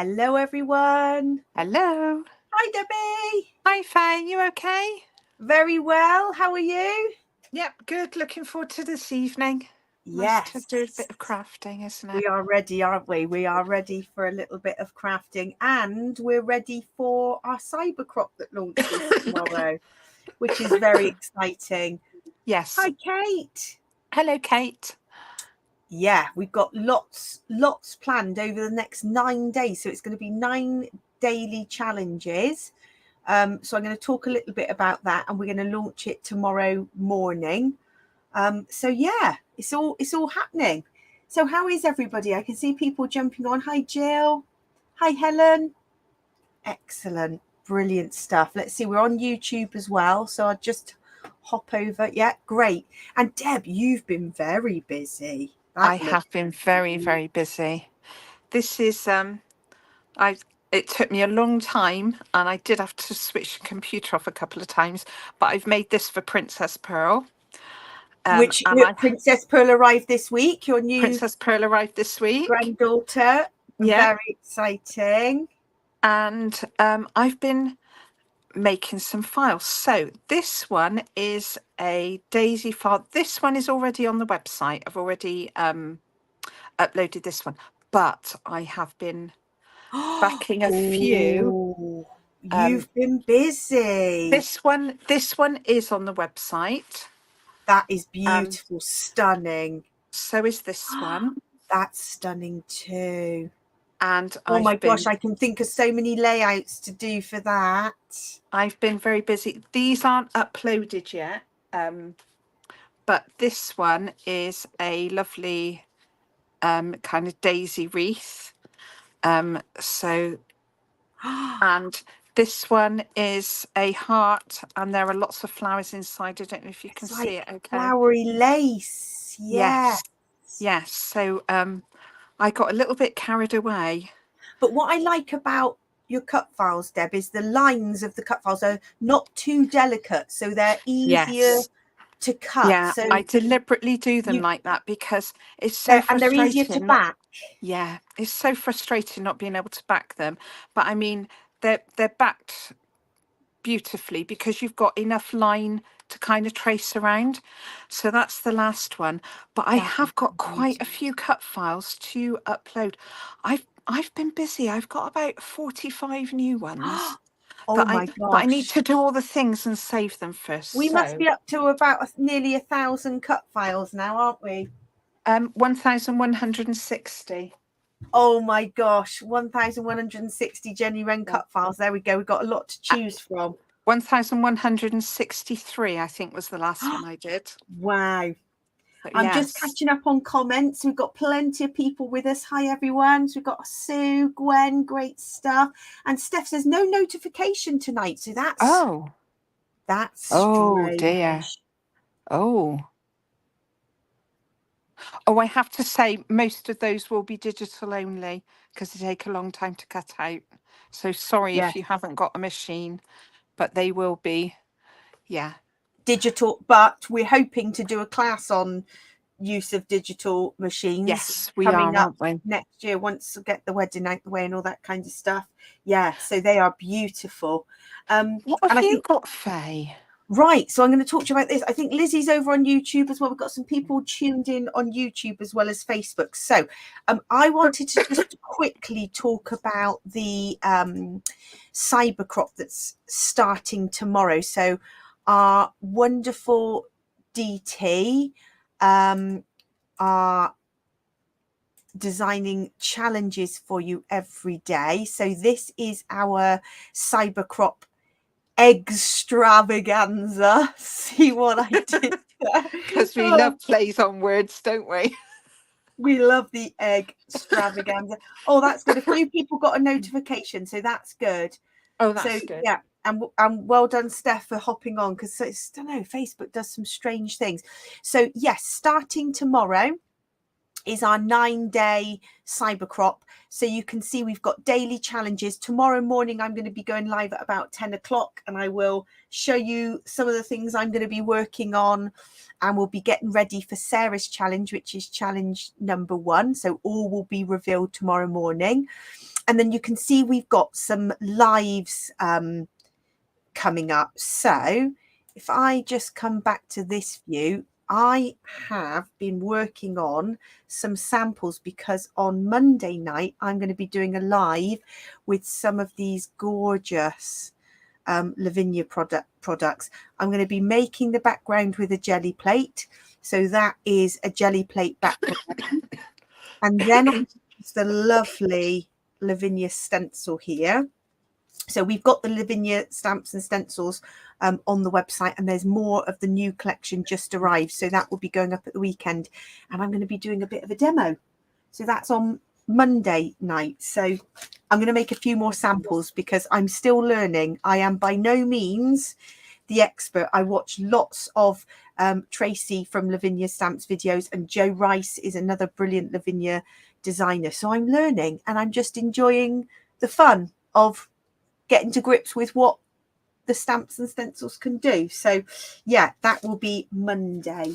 Hello, everyone. Hello. Hi, Debbie. Hi, Faye. You okay? Very well. How are you? Yep, good. Looking forward to this evening. Yes. Nice to do a bit of crafting, isn't it? We are ready, aren't we? We are ready for a little bit of crafting, and we're ready for our cyber crop that launches tomorrow, which is very exciting. Yes. Hi, Kate. Hello, Kate. Yeah, we've got lots planned over the next 9 days. So it's going to be 9 daily challenges. So I'm going to talk a little bit about that, and we're going to launch it tomorrow morning. So yeah, it's all happening. So how is everybody? I can see people jumping on. Hi, Jill. Hi, Helen. Excellent. Brilliant stuff. Let's see. We're on YouTube as well. So I'll just hop over. Yeah, great. And Deb, you've been very busy. I have been very, very busy. This is, it took me a long time, and I did have to switch the computer off a couple of times, but I've made this for Princess Pearl. Which Princess Pearl arrived this week. Your new Princess Pearl arrived this week. Granddaughter. Yeah. Very exciting. And I've been making some files. So this one is a daisy file. This one is already on the website. I've already uploaded this one, but I have been backing a few. You've been busy. This one is on the website. That is beautiful, stunning. So is this one. That's stunning too. And oh my gosh, I can think of so many layouts to do for that. I've been very busy. These aren't uploaded yet, but this one is a lovely kind of daisy wreath. So and this one is a heart, and there are lots of flowers inside. I don't know if you can see it. Okay. Flowery lace. Yeah. Yes. So I got a little bit carried away. But what I like about your cut files, Deb, is the lines of the cut files are not too delicate, so they're easier to cut. Yeah, so I deliberately do them like that because it's so frustrating. And they're easier to back. Yeah, it's so frustrating not being able to back them. But I mean, they're backed beautifully because you've got enough line to kind of trace around. So that's the last one. But I have got quite a few cut files to upload. I've been busy. I've got about 45 new ones. Oh my gosh. But I need to do all the things and save them first. We must be up to about nearly 1,000 cut files now, aren't we? 1,160. Oh my gosh, 1,160 Jenny Wren cut files. There we go. We've got a lot to choose from. 1,163, I think, was the last one I did. Wow. I'm just catching up on comments. We've got plenty of people with us. Hi, everyone. So we've got Sue, Gwen, great stuff. And Steph says no notification tonight. So that's... That's strange. Dear. Oh, I have to say most of those will be digital only because they take a long time to cut out. So sorry if you haven't got a machine, but they will be, digital. But we're hoping to do a class on use of digital machines. Yes, we are, aren't we? Next year, once we get the wedding out the way and all that kind of stuff. Yeah, so they are beautiful. What have you got, Faye? Right, so I'm going to talk to you about this. I think Lizzie's over on YouTube as well. We've got some people tuned in on YouTube as well as Facebook. So I wanted to just quickly talk about the cyber crop that's starting tomorrow. So our wonderful DT are designing challenges for you every day. So this is our cyber crop extravaganza. See what I did there? Because we love plays on words, don't we? We love the extravaganza. Oh, that's good. A few people got a notification, so that's good. Oh, that's good. Yeah, and well done, Steph, for hopping on, because I don't know, Facebook does some strange things. So yes, starting tomorrow, is our 9-day cyber crop. So you can see we've got daily challenges. Tomorrow morning, I'm going to be going live at about 10 o'clock, and I will show you some of the things I'm going to be working on, and we'll be getting ready for Sarah's challenge, which is challenge number 1. So all will be revealed tomorrow morning. And then you can see we've got some lives coming up. So if I just come back to this view, I have been working on some samples because on Monday night, I'm going to be doing a live with some of these gorgeous Lavinia products. I'm going to be making the background with a jelly plate. So that is a jelly plate background. And then the lovely Lavinia stencil here. So we've got the Lavinia stamps and stencils on the website, and there's more of the new collection just arrived. So that will be going up at the weekend, and I'm going to be doing a bit of a demo. So that's on Monday night. So I'm going to make a few more samples because I'm still learning. I am by no means the expert. I watch lots of Tracy from Lavinia Stamps videos, and Joe Rice is another brilliant Lavinia designer. So I'm learning, and I'm just enjoying the fun of getting to grips with what the stamps and stencils can do. So yeah, that will be Monday.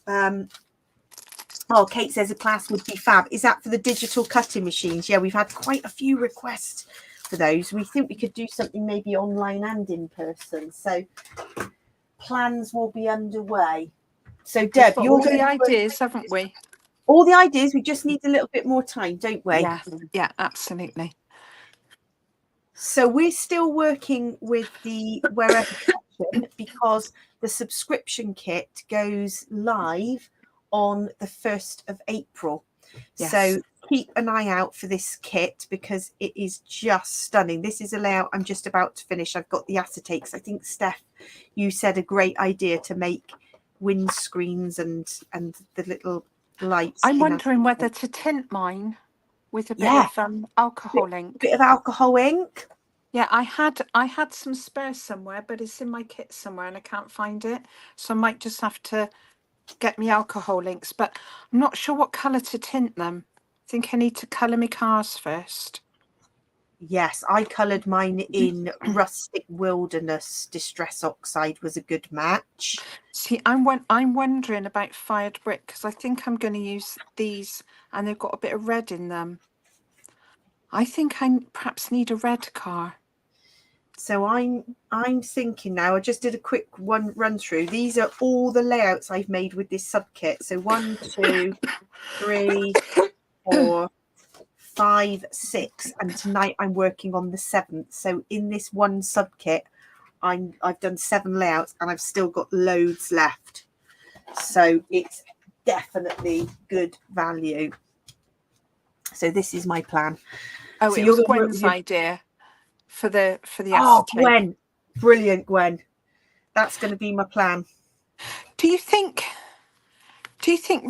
Oh, Kate says a class would be fab. Is that for the digital cutting machines? Yeah, we've had quite a few requests for those. We think we could do something maybe online and in person. So plans will be underway. So Deb, you're all the ideas, haven't we? All the ideas. We just need a little bit more time, don't we? Yeah, absolutely. So we're still working with the Wherever collection because the subscription kit goes live on the 1st of April. Yes. So keep an eye out for this kit because it is just stunning. This is a layout I'm just about to finish. I've got the acetates. I think, Steph, you said a great idea to make windscreens and the little lights. I'm wondering whether to tint mine with a bit of alcohol ink. Bit of alcohol ink. Yeah, I had some spare somewhere, but it's in my kit somewhere and I can't find it. So I might just have to get me alcohol inks, but I'm not sure what colour to tint them. I think I need to colour my cars first. Yes, I coloured mine in Rustic Wilderness. Distress Oxide was a good match. See, I'm wondering about Fired Brick because I think I'm going to use these, and they've got a bit of red in them. I think I perhaps need a red car. So I'm thinking now. I just did a quick run through. These are all the layouts I've made with this sub kit. So 1, 2, 3, 4, 5, 6, and tonight I'm working on the 7th. So in this one sub kit, I've done 7 layouts, and I've still got loads left. So it's definitely good value. So this is my plan. Oh, so it was Gwen's idea for the acetate. Oh, Gwen, brilliant, Gwen. That's going to be my plan. Do you think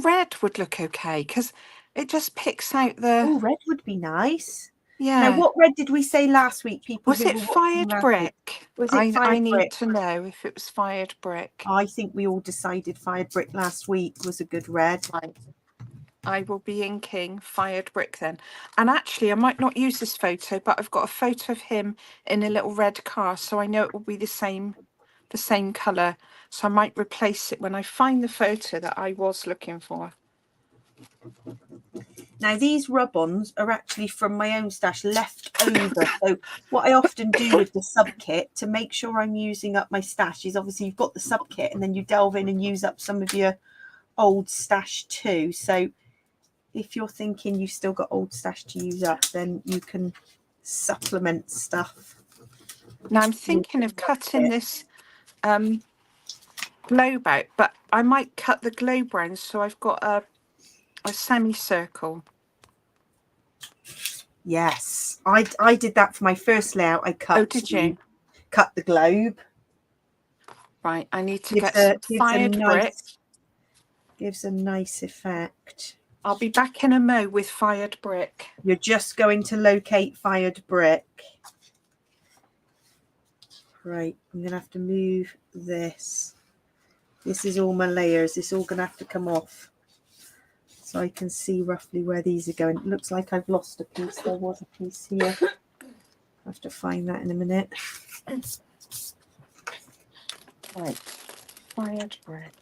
red would look okay? Because it just picks out the. Oh, red would be nice. Yeah. Now, what red did we say last week? People, was it Fired Brick? Was it Fired I Brick? need to know if it was Fired Brick. I think we all decided Fired Brick last week was a good red. Right. I will be inking Fired Brick then. And actually, I might not use this photo, but I've got a photo of him in a little red car, so I know it will be the same colour. So I might replace it when I find the photo that I was looking for. Now, these rub-ons are actually from my own stash left over. So what I often do with the sub kit to make sure I'm using up my stash is obviously you've got the sub kit and then you delve in and use up some of your old stash too. So if you're thinking you've still got old stash to use up, then you can supplement stuff. Now I'm thinking of cutting this globe out, but I might cut the globe round so I've got a semicircle. Yes, I did that for my first layout. I cut. Oh, did you? Cut the globe. Right, I need to get some Fired Brick. Gives a nice effect. I'll be back in a mo with Fired Brick. You're just going to locate Fired Brick. Right, I'm going to have to move this. This is all my layers. It's all going to have to come off. so I can see roughly where these are going. It looks like I've lost a piece. There was a piece here. I have to find that in a minute. Right, fired brick.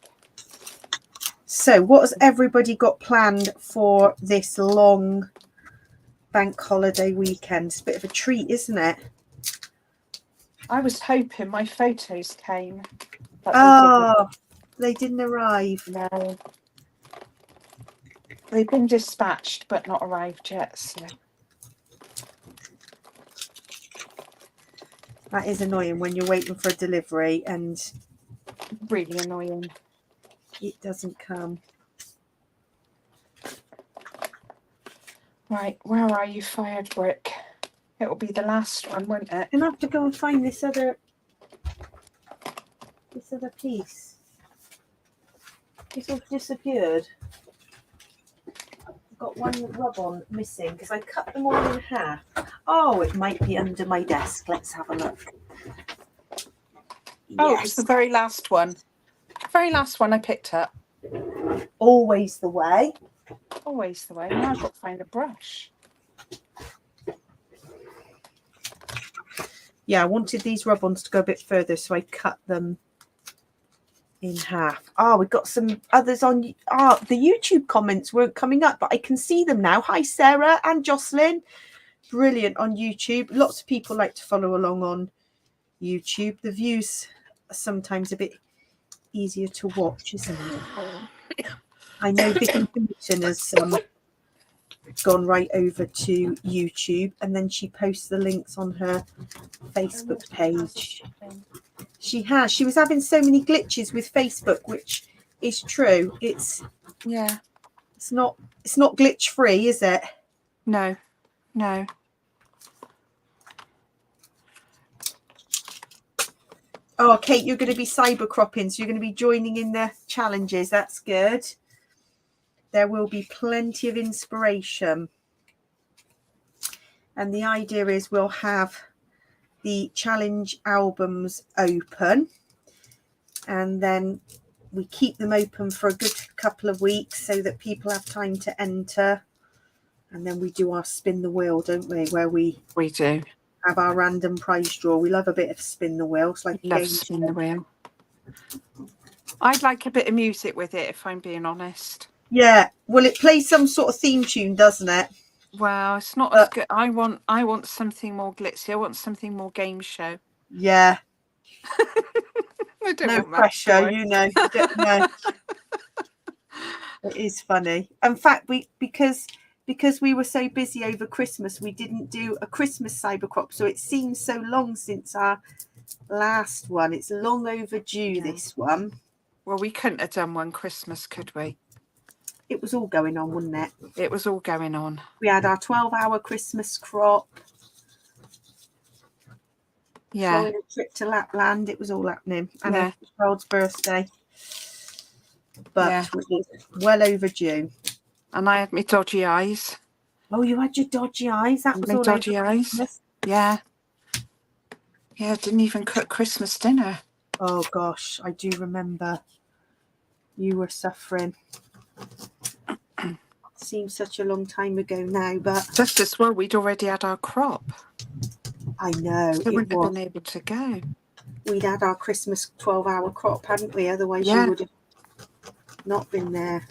So what has everybody got planned for this long bank holiday weekend? It's a bit of a treat, isn't it? I was hoping my photos came, but they didn't arrive. No. They've been dispatched, but not arrived yet. So that is annoying when you're waiting for a delivery and really annoying. It doesn't come. Right, where are you, fired brick? It'll be the last one, won't it? I'm gonna have to go and find this other piece. It's all disappeared. I've got one rub-on missing because I cut them all in half. Oh, it might be under my desk. Let's have a look. Oh, yes. It was the very last one. Very last one I picked up. Always the way. Always the way. Now I've got to find a brush. Yeah, I wanted these rub-ons to go a bit further, so I cut them in half. Oh, we've got some others on. The YouTube comments weren't coming up, but I can see them now. Hi, Sarah and Jocelyn. Brilliant on YouTube. Lots of people like to follow along on YouTube. The views are sometimes a bit easier to watch, isn't it? I know Vicky Newton has gone right over to YouTube, and then she posts the links on her Facebook page. She has. She was having so many glitches with Facebook, which is true. It's not glitch free, is it? No. Oh, Kate, you're going to be cyber cropping, so you're going to be joining in the challenges. That's good. There will be plenty of inspiration. And the idea is we'll have the challenge albums open, and then we keep them open for a good couple of weeks so that people have time to enter. And then we do our spin the wheel, don't we? Where we do have our random prize draw. We love a bit of spin the wheel. It's like love spin the wheel. I'd like a bit of music with it, if I'm being honest. Yeah, well, it plays some sort of theme tune, doesn't it? Well, it's not as good. I want something more glitzy. I want something more game show. Yeah. I don't no want pressure, you know. It is funny. In fact, because we were so busy over Christmas, we didn't do a Christmas cyber crop. So it seems so long since our last one. It's long overdue, this one. Well, we couldn't have done one Christmas, could we? It was all going on, wasn't it? It was all going on. We had our 12-hour Christmas crop. Yeah. Following a trip to Lapland. It was all happening. And a child's birthday. But it was well overdue. And I had my dodgy eyes. Oh, you had your dodgy eyes? That was my all dodgy over eyes. Christmas. Yeah. Yeah, didn't even cook Christmas dinner. Oh, gosh. I do remember you were suffering. Seems such a long time ago now, but just as well we'd already had our crop. I know. So we wouldn't have been able to go. We'd had our Christmas 12-hour crop, hadn't we? Otherwise you would have not been there.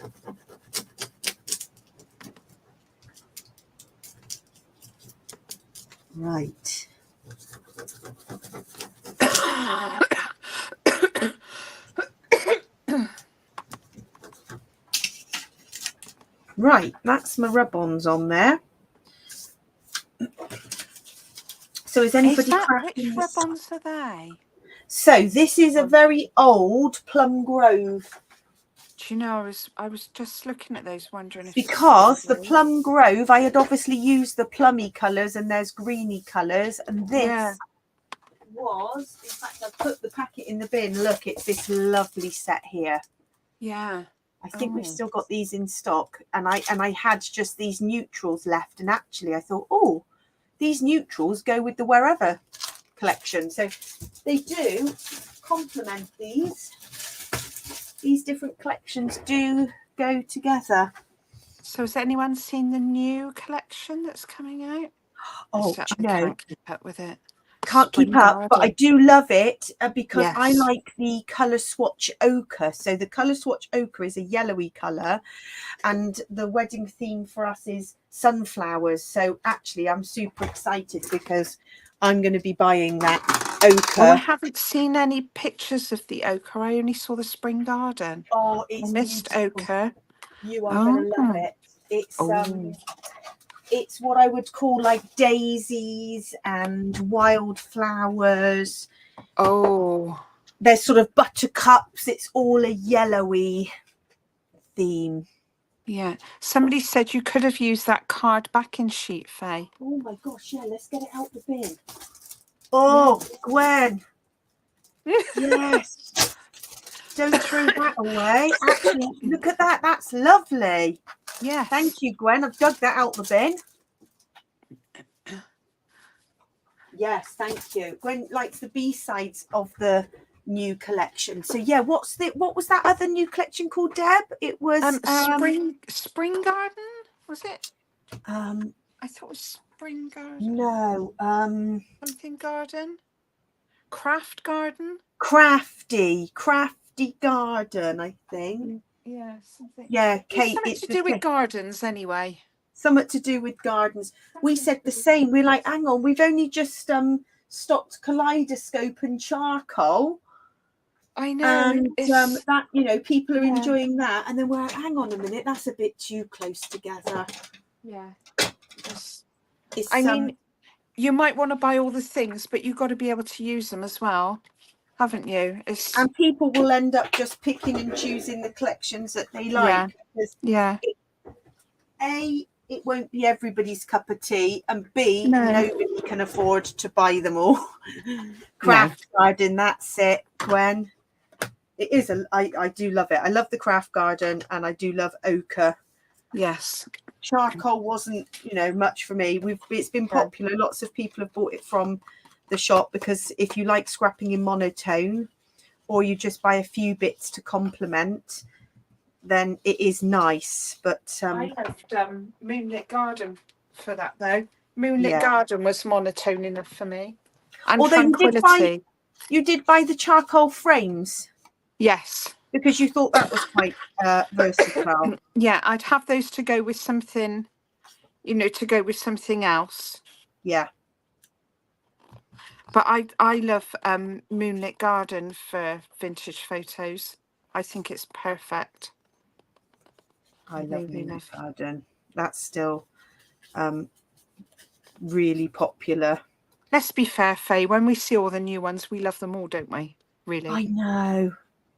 Right. Right, that's my rub-ons on there. So is anybody which rub-ons are they? So this is a very old Plum Grove. Do you know, I was just looking at those, wondering if because the Plum Grove, I had obviously used the plummy colours, and there's greeny colours, and this was, in fact, I put the packet in the bin. Look, it's this lovely set here. Yeah. I think we've still got these in stock, and I had just these neutrals left, and actually I thought, oh, these neutrals go with the wherever collection, so they do complement these different collections do go together. So has anyone seen the new collection that's coming out? Oh, So do I you know, can't keep up with it. can't keep Spring up, but I Garden. do love it because I Yes. like the colour swatch ochre. So the colour swatch ochre is a yellowy colour, and the wedding theme for us is sunflowers. So actually I'm super excited because I'm going to be buying that ochre. Oh, I haven't seen any pictures of the ochre. I only saw the Spring Garden. Oh, I it's missed beautiful. ochre. You are going to love it. Oh. It's what I would call like daisies and wildflowers. Oh. There's sort of buttercups. It's all a yellowy theme. Yeah. Somebody said you could have used that card backing sheet, Faye. Oh my gosh, yeah, let's get it out the bin. Oh, yeah. Gwen. Yes. Don't throw that away. Actually, look at that. That's lovely. Yes. Thank you, Gwen. I've dug that out the bin. Yes, thank you. Gwen likes the B-sides of the new collection. So yeah, what was that other new collection called, Deb? It was Spring Garden, was it? I thought it was Spring Garden. No, something garden. Craft Garden. Crafty Garden, I think. Yeah, something. Yeah, Kate. Something It's to do with gardens anyway. Something to do with gardens. We said the same. We're like, hang on, we've only just stopped kaleidoscope and charcoal. I know. And that, you know, people are enjoying that. And then we're like, hang on a minute, that's a bit too close together. Yeah. I mean, you might want to buy all the things, but you've got to be able to use them as well, haven't you? And people will end up just picking and choosing the collections that they like. Yeah. It won't be everybody's cup of tea, and B, nobody can afford to buy them all. Craft Garden, that's it, Gwen. It is I do love it. I love the Craft Garden, and I do love ochre. Yes. Charcoal wasn't, you know, much for me. It's been popular. Lots of people have bought it from the shop because if you like scrapping in monotone, or you just buy a few bits to complement, then it is nice. But I loved Moonlit Garden for that though. Moonlit Garden was monotone enough for me. And although tranquility. You did buy the charcoal frames. Yes. Because you thought that was quite versatile. Yeah, I'd have those to go with something, you know, to go with something else. Yeah. But I love Moonlit Garden for vintage photos. I think it's perfect. I love Moonlit Garden. That's still really popular. Let's be fair, Faye. When we see all the new ones, we love them all, don't we? Really? I know.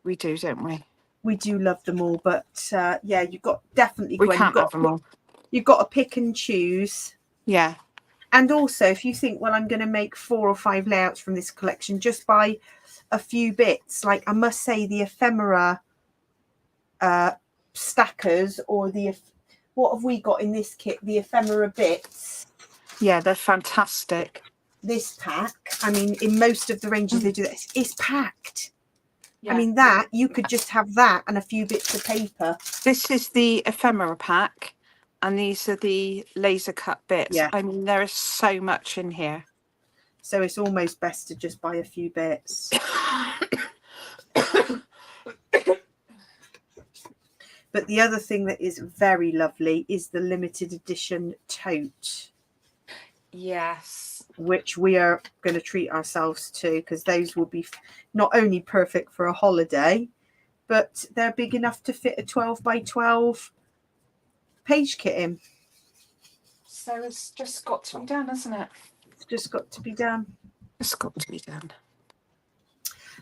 We do, don't we? We do love them all, but yeah, you've got definitely. We can't have them all. You've got to pick and choose. Yeah. And also, if you think, well, I'm going to make 4 or 5 layouts from this collection, just buy a few bits. Like I must say, the ephemera stackers, or what have we got in this kit? The ephemera bits. Yeah, they're fantastic. This pack, I mean, in most of the ranges they do this. It's packed. Yeah. I mean, that you could just have that and a few bits of paper. This is the ephemera pack, and these are the laser cut bits. Yeah. I mean, there is so much in here. So it's almost best to just buy a few bits. But the other thing that is very lovely is the limited edition tote. Yes. Which we are going to treat ourselves to, because those will be not only perfect for a holiday, but they're big enough to fit a 12 by 12 page kit in. So it's just got to be done, hasn't it? It's just got to be done. It's got to be done.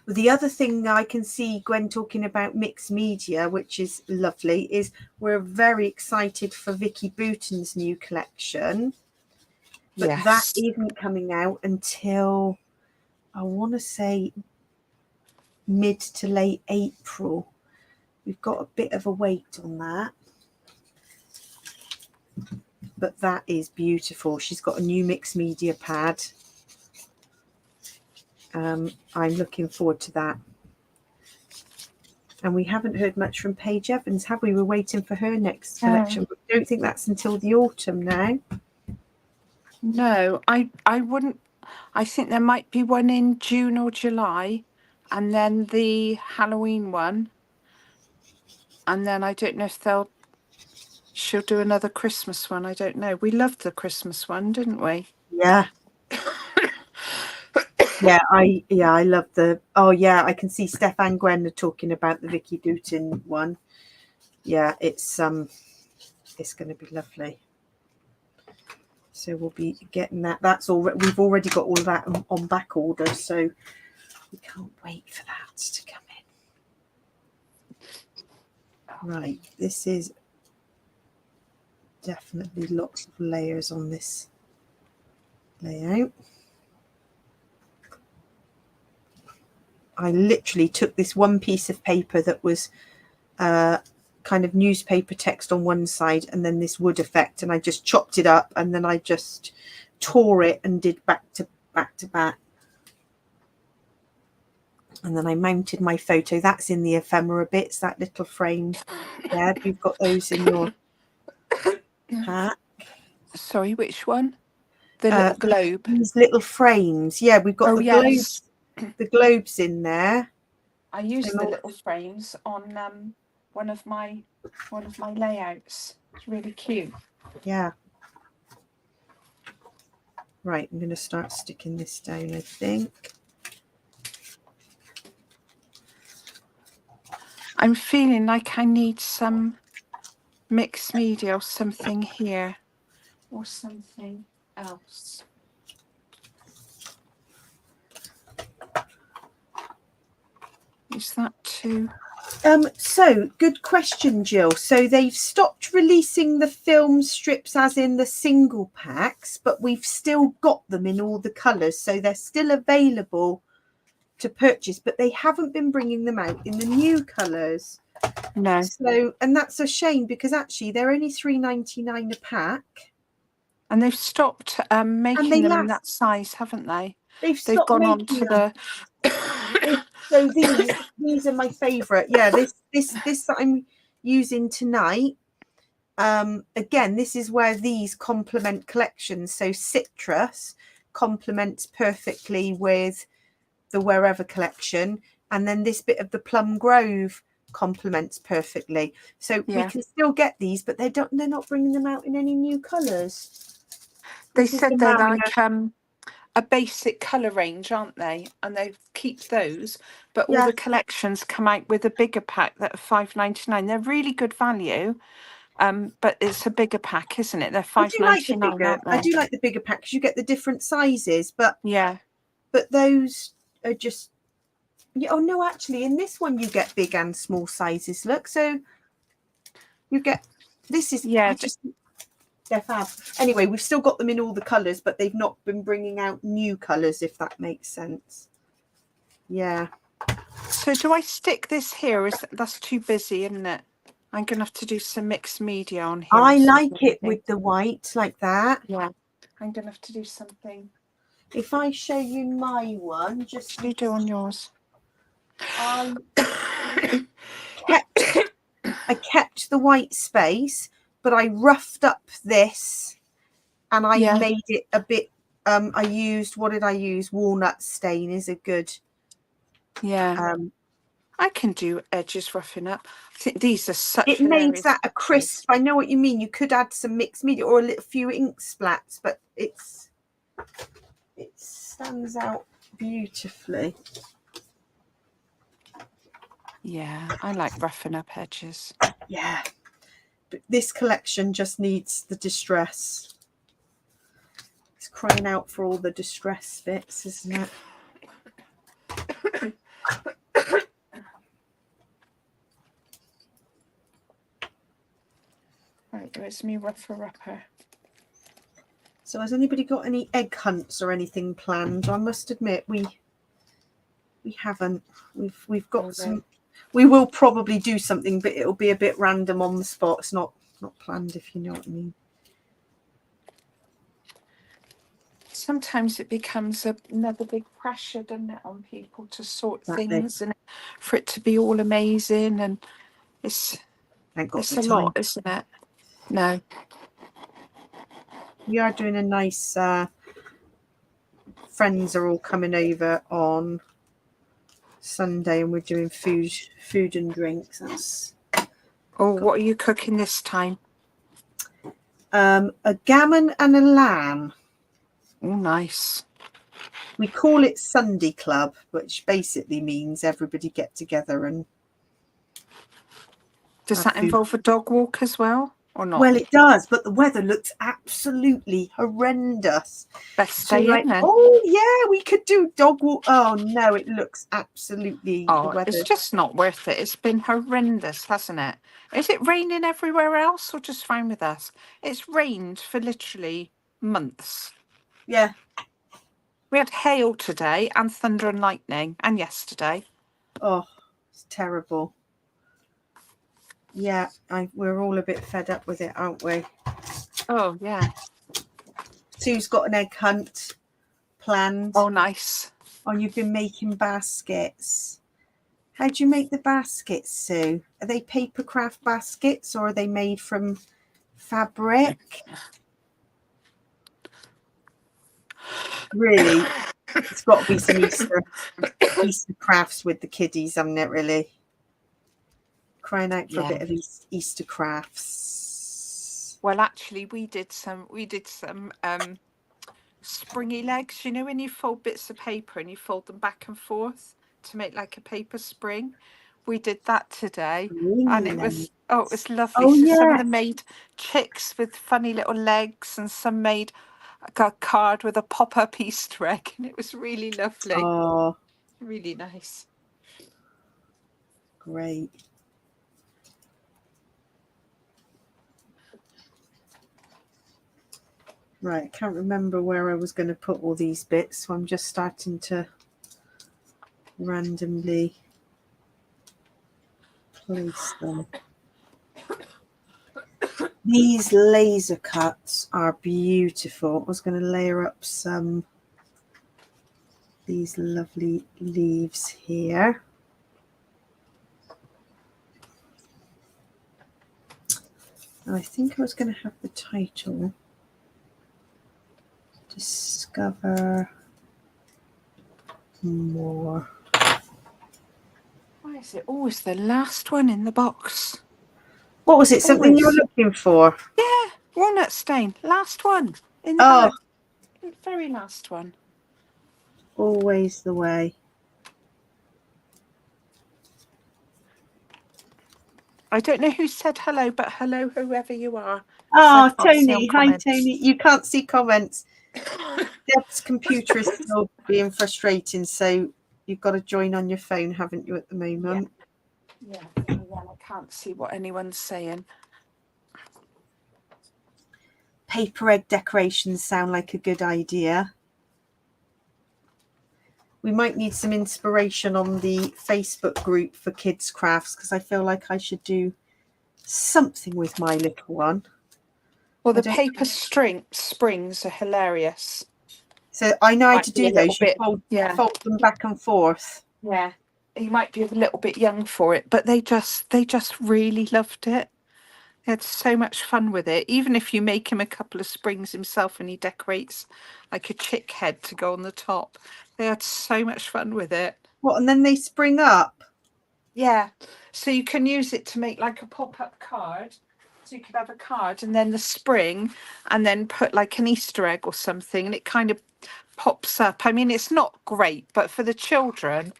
The other thing I can see Gwen talking about mixed media, which is lovely, is we're very excited for Vicky Bouton's new collection. But that isn't coming out until, I want to say, mid to late April. We've got a bit of a wait on that. But that is beautiful. She's got a new mixed media pad. I'm looking forward to that. And we haven't heard much from Paige Evans, have we? We're waiting for her next collection. But I don't think that's until the autumn now. No, I wouldn't. I think there might be one in June or July, and then the Halloween one. And then I don't know if she'll do another Christmas one. I don't know. We loved the Christmas one, didn't we? Yeah. I love the. Oh yeah, I can see Steph and Gwen are talking about the Vicky Dutton one. Yeah, it's going to be lovely. So we'll be getting that. That's all. We've already got all of that on back order, so we can't wait for that to come in. Right, this is definitely lots of layers on this layout. I literally took this one piece of paper that was kind of newspaper text on one side and then this wood effect, and I just chopped it up and then I just tore it and did back to back. And then I mounted my photo. That's in the ephemera bits, that little frame there. You've got those in your pack. Sorry, which one? The little globe. These little frames. Yeah, we've got globes. The globes in there. I used the little frames on one of my layouts. It's really cute. Yeah. Right, I'm going to start sticking this down, I think. I'm feeling like I need some mixed media or something here, or something else. Is that too? So good question, Jill. So they've stopped releasing the film strips as in the single packs, but we've still got them in all the colours, so they're still available to purchase, but they haven't been bringing them out in the new colours. No. So, and that's a shame because actually they're only $3.99 a pack. And they've stopped making them in that size, haven't they? They've gone on to the. So these are my favourite. Yeah, this that I'm using tonight. Again, this is where these complement collections. So citrus complements perfectly with the Wherever collection, and then this bit of the Plum Grove complements perfectly. So we can still get these, but they're not bringing them out in any new colours. They said they're like a basic colour range, aren't they? And they keep those, but all the collections come out with a bigger pack that are $5.99. They're really good value, but it's a bigger pack, isn't it? They're $5.99. I do like the bigger pack because you get the different sizes, but but those are just oh no, actually in this one you get big and small sizes. Look, so you get this is they're fab. Anyway, we've still got them in all the colours, but they've not been bringing out new colours, if that makes sense. Yeah. So do I stick this here? That's too busy, isn't it? I'm going to have to do some mixed media on here. I like it with the white like that. Yeah. I'm going to have to do something. If I show you my one, just... You do on yours. I kept the white space, but I roughed up this and I made it a bit, I used, what did I use? Walnut stain is a good. Yeah. I can do edges roughing up. I think these are such. It makes that a crisp. I know what you mean. You could add some mixed media or a little few ink splats, but it stands out beautifully. Yeah, I like roughing up edges. Yeah, but this collection just needs the distress. It's crying out for all the distress bits, isn't it? Right, it's me rougher upper. So has anybody got any egg hunts or anything planned? I must admit we haven't. We've got some. We will probably do something, but it'll be a bit random on the spot. It's not planned, if you know what I mean. sometimes it becomes another big pressure, doesn't it, on people to sort Exactly. things and for it to be all amazing, and it's Ain't got it's the a time. lot, isn't it? No. We are doing a nice friends are all coming over on Sunday, and we're doing food and drinks. That's What are you cooking this time? a gammon and a lamb. Oh, nice. We call it Sunday Club, which basically means everybody get together and Does that involve a dog walk as well, or not? Well, it does, but the weather looks absolutely horrendous. Best So day like, in then. oh yeah, we could do dog walk. Oh no, it looks absolutely. The weather. It's just not worth it. It's been horrendous, hasn't it? Is it raining everywhere else, or just fine with us? It's rained for literally months. Yeah. We had hail today and thunder and lightning, and yesterday. Oh, it's terrible. Yeah, we're all a bit fed up with it, aren't we? Oh yeah. Sue's got an egg hunt planned. Oh, nice. Oh, you've been making baskets. How do you make the baskets, Sue? Are they paper craft baskets, or are they made from fabric? Really, it's got to be some Easter crafts with the kiddies, hasn't it? Really, crying out for a bit of Easter crafts. Well, actually, we did some springy legs. You know, when you fold bits of paper and you fold them back and forth to make like a paper spring. We did that today, and it was lovely. Oh, so yeah. Some of them made chicks with funny little legs, and some made a card with a pop-up Easter egg, and it was really lovely. Oh, really nice. Great. Right, I can't remember where I was going to put all these bits, so I'm just starting to randomly place them. These laser cuts are beautiful. I was going to layer up these lovely leaves here. And I think I was going to have the title Discover More. Why is it always the last one in the box? What was it? Something you were looking for? Yeah, walnut stain. Last one in the bag. The very last one. Always the way. I don't know who said hello, but hello, whoever you are. Oh, Tony. Hi, Tony. You can't see comments. Deb's computer is still being frustrating, so you've got to join on your phone, haven't you, at the moment? Yeah, I can't see what anyone's saying. Paper egg decorations sound like a good idea. We might need some inspiration on the Facebook group for kids crafts, because I feel like I should do something with my little one. Well, the paper springs are hilarious. So I know how to do those. You fold them back and forth. Yeah, he might be a little bit young for it, but they just really loved it. They had so much fun with it. Even if you make him a couple of springs himself and he decorates like a chick head to go on the top, they had so much fun with it. What, and then they spring up? Yeah, so you can use it to make like a pop-up card. So you could have a card and then the spring, and then put like an Easter egg or something, and it kind of pops up. I mean, it's not great, but for the children,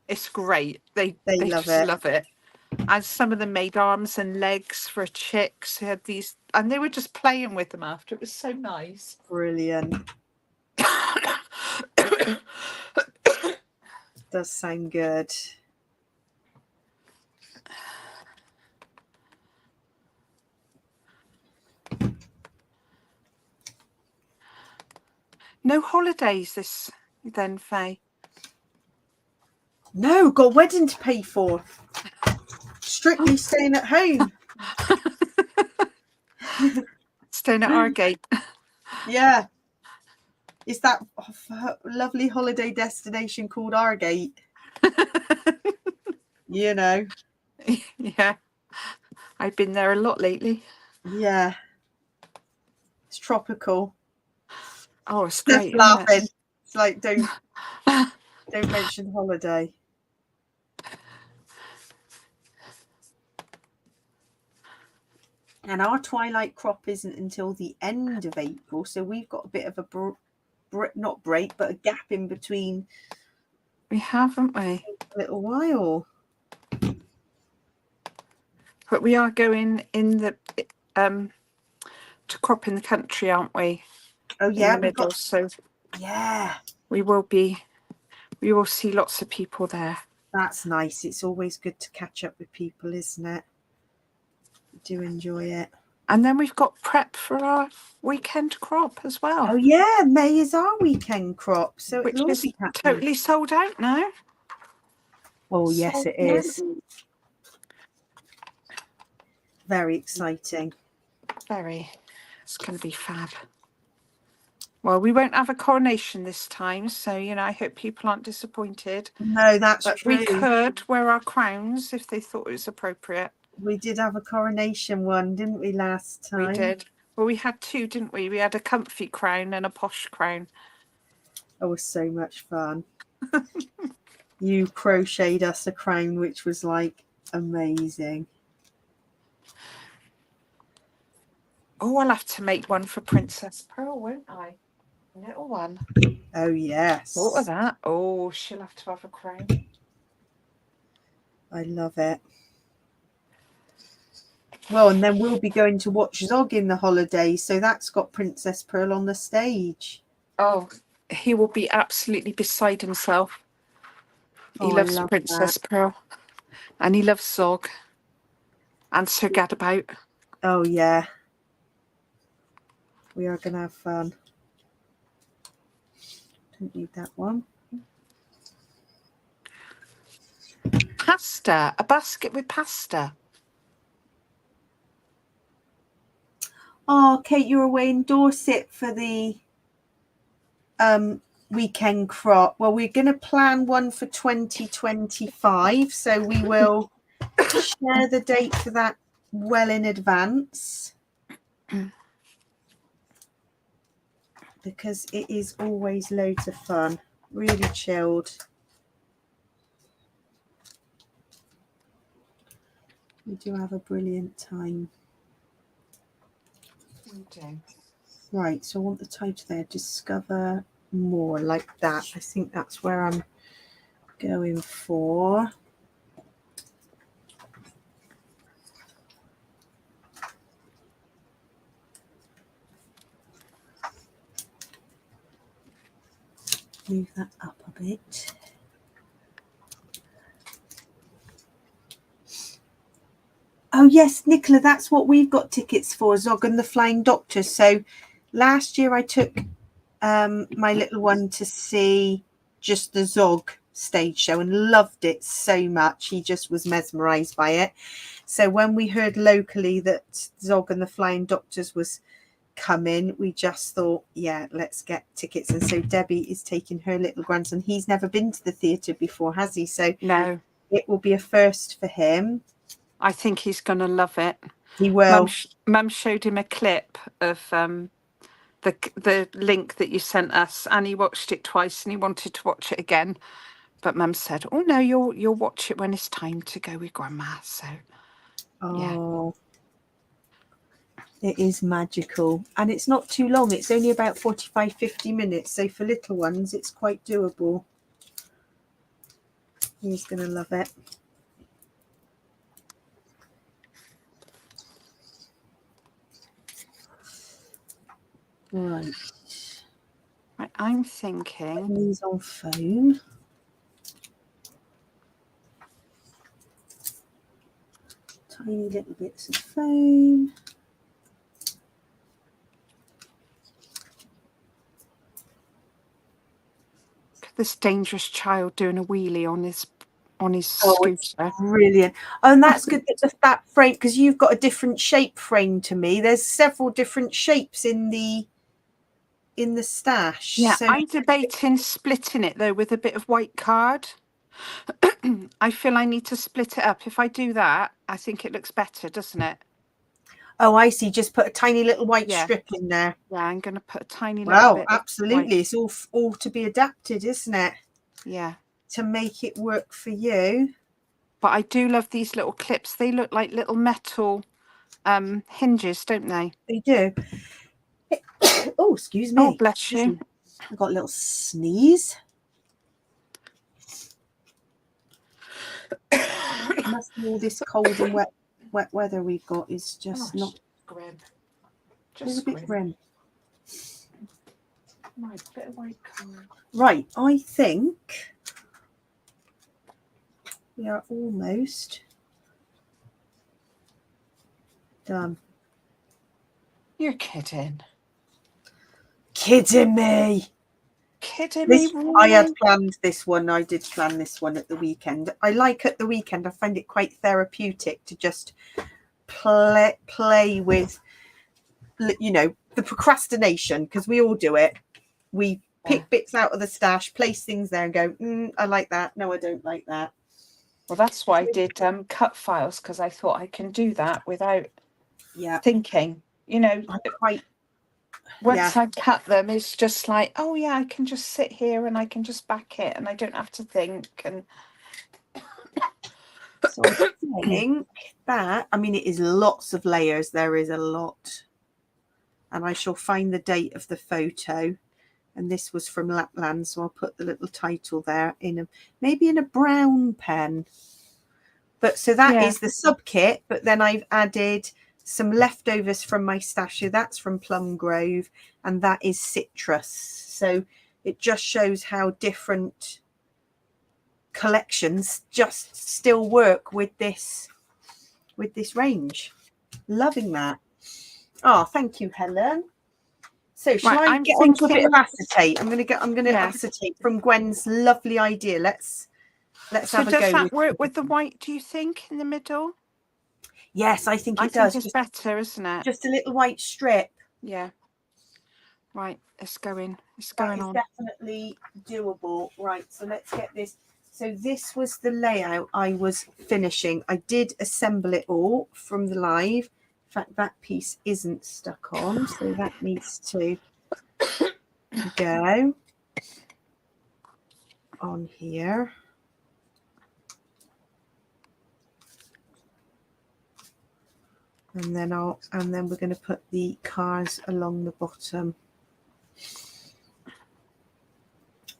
it's great. They love it. And some of them made arms and legs for a chick. So they had these, and they were just playing with them after. It was so nice. Brilliant. Does sound good. No holidays this then, Faye? No, got a wedding to pay for. Strictly staying at home. Staying at our gate. Yeah. It's that lovely holiday destination called Argate. You know. Yeah, I've been there a lot lately. Yeah. It's tropical. Oh, it's great, isn't laughing. it? It's like don't mention holiday. And our twilight crop isn't until the end of April, so we've got a bit of a not break, but a gap in between. We haven't we? A little while. But we are going in the to crop in the country, aren't we? Oh yeah, in the middle. So yeah, we will see lots of people there. That's nice. It's always good to catch up with people, isn't it? I do enjoy it. And then we've got prep for our weekend crop as well. Oh yeah, May is our weekend crop, so which it'll all is be happening. totally sold out now. Oh yes, sold it is. Very exciting. Very. It's going to be fab. Well, we won't have a coronation this time, so I hope people aren't disappointed. No, that's but true. We could wear our crowns if they thought it was appropriate. We did have a coronation one, didn't we, last time? We did. Well, we had two, didn't we? We had a comfy crown and a posh crown. It was so much fun. You crocheted us a crown, which was like amazing. Oh, I'll have to make one for Princess Pearl, won't I? A little one. Oh yes. Thought of that. Oh, she'll have to have a crown. I love it. Well, and then we'll be going to watch Zog in the holidays, so that's got Princess Pearl on the stage. Oh, he will be absolutely beside himself. He loves Princess Pearl, and he loves Zog, and Sir Gadabout. Oh yeah, we are gonna have fun. Don't need that one. Pasta, a basket with pasta. Oh, Kate, you're away in Dorset for the weekend crop. Well, we're going to plan one for 2025, so we will share the date for that well in advance, because it is always loads of fun, really chilled. We do have a brilliant time. Okay. Right, so I want the title there, Discover More, like that. I think that's where I'm going for. Move that up a bit. Oh yes, Nicola, that's what we've got tickets for, Zog and the Flying Doctor. So last year I took my little one to see just the Zog stage show and loved it so much. He just was mesmerized by it. So when we heard locally that Zog and the Flying Doctors was coming, we just thought, yeah, let's get tickets. And so Debbie is taking her little grandson. He's never been to the theatre before, has he? So no, it will be a first for him. I think he's going to love it. He will. Mum showed him a clip of the link that you sent us, and he watched it twice, and he wanted to watch it again. But Mum said, "Oh no, you'll watch it when it's time to go with Grandma." So, oh, yeah. It is magical, and it's not too long. It's only about 45-50 minutes, so for little ones it's quite doable. He's gonna love it. Right, I'm thinking these on foam. Tiny little bits of foam. this dangerous child doing a wheelie on his scooter. Brilliant. Oh, and that's good that frame, because you've got a different shape frame to me. There's several different shapes in the in the stash. Yeah, So I'm debating splitting it though with a bit of white card. I feel I need to split it up. If I do that, I think it looks better, doesn't it? oh, I see. Just put a tiny little white Yeah. strip in there. Yeah, I'm going to put a tiny little Well, bit of white. absolutely. It's all to be adapted, isn't it? Yeah. To make it work for you. But I do love these little clips. They look like little metal hinges, don't they? They do. Oh, excuse me. Oh, bless you. I got a little sneeze. Must be all this cold and wet weather we've got is just not grim. Just a bit grim. Right, bit of white colour. Right, I think we are almost done. You're kidding. Kidding me. Kidding me. I had planned this one. I did plan this one at the weekend. I like at the weekend. I find it quite therapeutic to just play with, you know, the procrastination, because we all do it. We pick bits out of the stash, place things there and go, I like that. No, I don't like that. Well, that's why I did Cutfiles, because I thought I can do that without thinking. You know, once I cut them, it's just like, oh yeah, I can just sit here and I can just back it and I don't have to think. And so I think that, I mean, it is lots of layers. There is a lot. And I shall find the date of the photo. And this was from Lapland, so I'll put the little title there in maybe in a brown pen. But so that is the sub kit, but then I've added some leftovers from my stash. So that's from Plum Grove, and that is citrus. So it just shows how different collections just still work with this range. Loving that. Oh, thank you, Helen. So shall I get onto a bit of acetate? I'm gonna acetate from Gwen's lovely idea. Let's have a go. Does that work with the white, do you think, in the middle? Yes, I think it does. Think it's better, isn't it? Just a little white strip. Yeah. Right, it's going. It's going on. Definitely doable. Right, so let's get this. So this was the layout I was finishing. I did assemble it all from the live. In fact, that piece isn't stuck on, so that needs to go on here. And then we're going to put the cars along the bottom.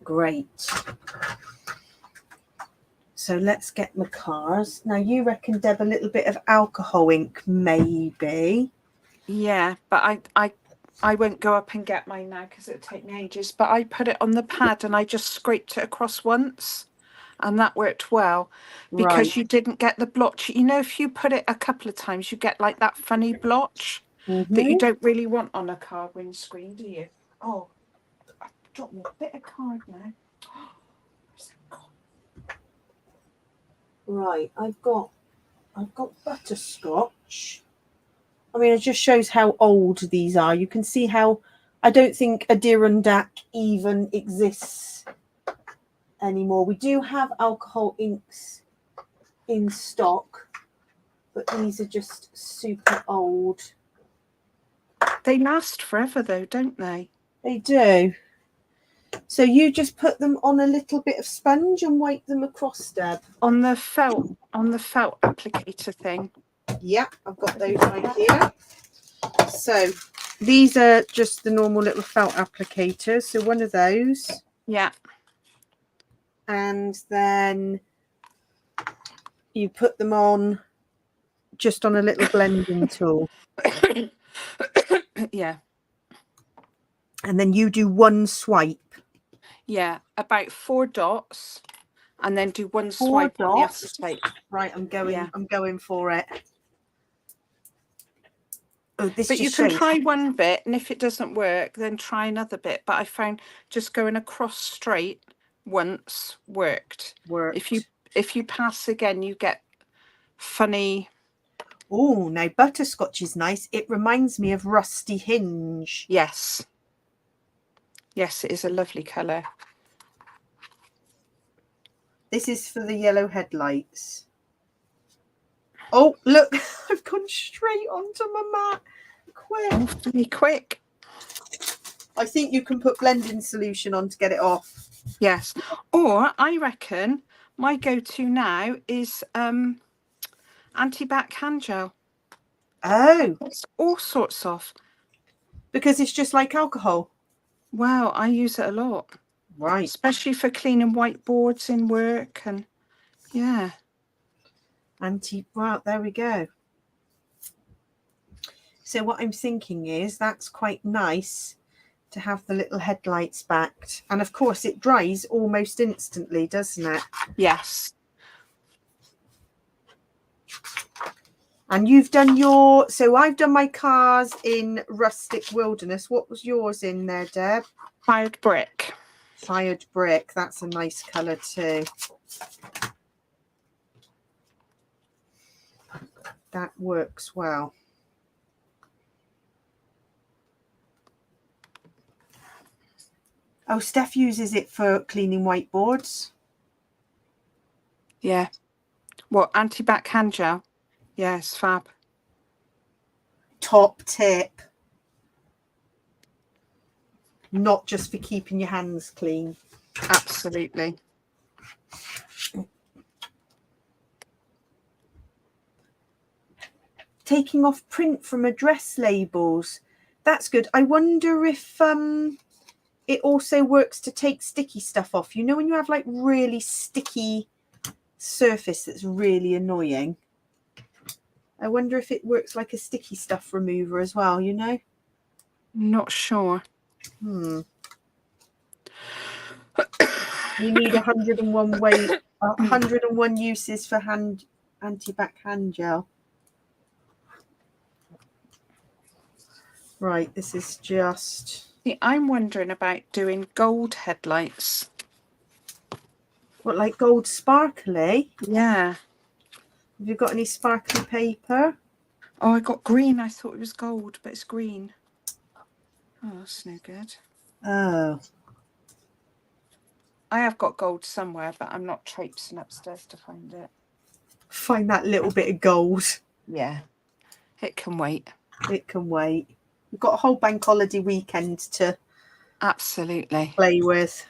Great. So let's get my cars. Now you reckon, Deb, a little bit of alcohol ink, maybe? Yeah, but I won't go up and get mine now because it'll take me ages. But I put it on the pad and I just scraped it across once, and that worked well because you didn't get the blotch. You know, if you put it a couple of times, you get like that funny blotch that you don't really want on a car windscreen, do you? Oh, I've dropped me a bit of card now. Right, I've got butterscotch. I mean, it just shows how old these are. You can see how I don't think Adirondack even exists anymore. We do have alcohol inks in stock, but these are just super old. They last forever though, don't they? They do. So you just put them on a little bit of sponge and wipe them across, Deb? On the felt applicator thing. Yeah, I've got those right here. So these are just the normal little felt applicators. So one of those. Yeah. And then you put them on just on a little blending tool. Yeah. And then you do one swipe. Yeah, about 4 dots, and then do one swipe on the acetate. Right, I'm going for it. Oh, but you can try one bit, and if it doesn't work, then try another bit. But I found just going across straight once worked. If you pass again, you get funny. Oh, now butterscotch is nice. It reminds me of Rusty Hinge. Yes. Yes, it is a lovely colour. This is for the yellow headlights. Oh, look, I've gone straight onto my mat. Quick. Awfully quick. I think you can put blending solution on to get it off. Yes. Or I reckon my go-to now is anti-back hand gel. Oh. It's all sorts of. Because it's just like alcohol. Wow, I use it a lot. Right. Especially for cleaning whiteboards in work and yeah. Well, there we go. So what I'm thinking is that's quite nice to have the little headlights backed. And of course it dries almost instantly, doesn't it? Yes. And you've done your, so I've done my cars in rustic wilderness. What was yours in there, Deb? Fired brick. Fired brick. That's a nice colour too. That works well. Oh, Steph uses it for cleaning whiteboards. Yeah. What, anti-back hand gel? Yes, fab. Top tip. Not just for keeping your hands clean. Absolutely. Taking off print from address labels. That's good. I wonder if it also works to take sticky stuff off. You know when you have like really sticky surface that's really annoying? I wonder if it works like a sticky stuff remover as well, you know? Not sure. You need 101 weight, 101 uses for anti-back hand gel. Right, this is just... See, I'm wondering about doing gold headlights. What, like gold sparkly? Yeah. Have you got any sparkly paper? Oh, I got green. I thought it was gold, but it's green. Oh, that's no good. Oh. I have got gold somewhere, but I'm not traipsing upstairs to find it. Find that little bit of gold. Yeah. It can wait. It can wait. We've got a whole bank holiday weekend to Absolutely play with.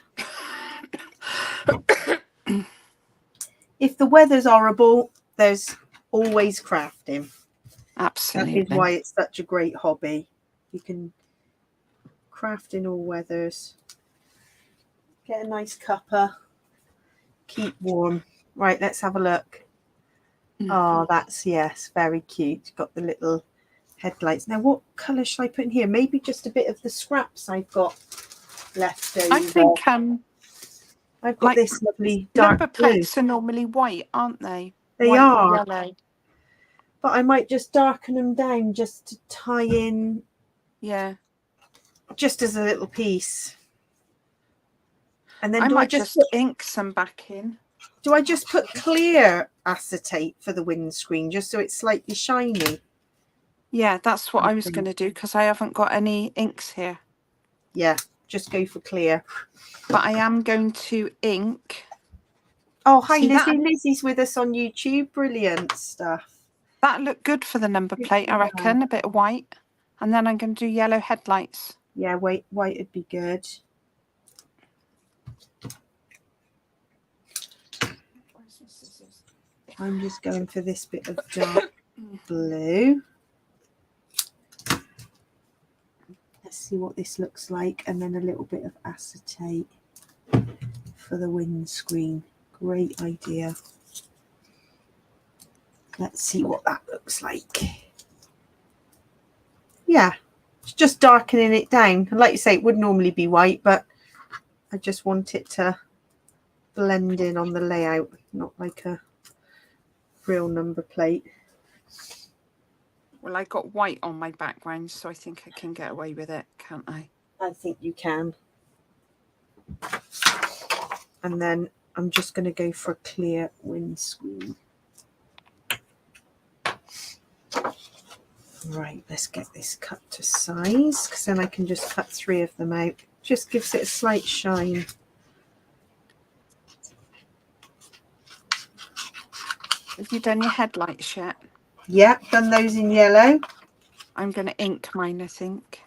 If the weather's horrible, there's always crafting. Absolutely. That is why it's such a great hobby. You can craft in all weathers. Get a nice cuppa. Keep warm. Right, let's have a look. Oh, that's, yes, very cute. Got the little headlights. Now, what colour should I put in here? Maybe just a bit of the scraps I've got left over. I think I've got like this lovely dark number blue. plates are normally white, aren't they? They White are. or yellow. But I might just darken them down just to tie in. Yeah. Just as a little piece. And then I do might I just ink some back in? Do I just put clear acetate for the windscreen just so it's slightly shiny? Yeah, that's what I was going to do because I haven't got any inks here. Yeah, just go for clear. But I am going to ink. Oh, hi, See, Lizzie. Lizzie's with us on YouTube. Brilliant stuff. That looked good for the number plate, I reckon. A bit of white. And then I'm going to do yellow headlights. Yeah, white would be good. I'm just going for this bit of dark blue. Let's see what this looks like. And then a little bit of acetate for the windscreen. Great idea. Let's see what that looks like. Yeah, it's just darkening it down. And like you say, it would normally be white, but I just want it to blend in on the layout, not like a real number plate. Well, I got white on my background, so I think I can get away with it, can't I? I think you can. And then I'm just going to go for a clear windscreen. Right, let's get this cut to size, because then I can just cut 3 of them out Just gives it a slight shine. Have you done your headlights yet? Yeah, done those in yellow. I'm going to ink mine, I think.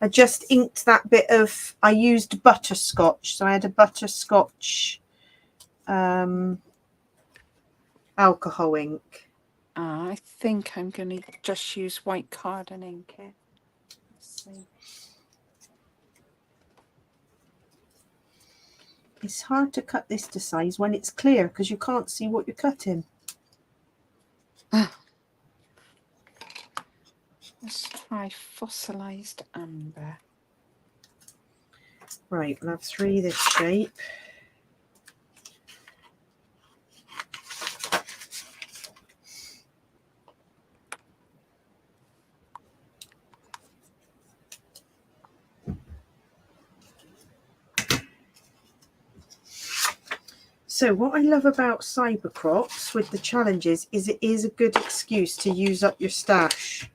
I just inked that bit of, I used butterscotch. So I had a butterscotch alcohol ink. I think I'm going to just use white card and ink it. Let's see. It's hard to cut this to size when it's clear because you can't see what you're cutting. Let's try fossilized amber. Right, we'll have 3 this shape. So what I love about Cybercrops with the challenges is it is a good excuse to use up your stash.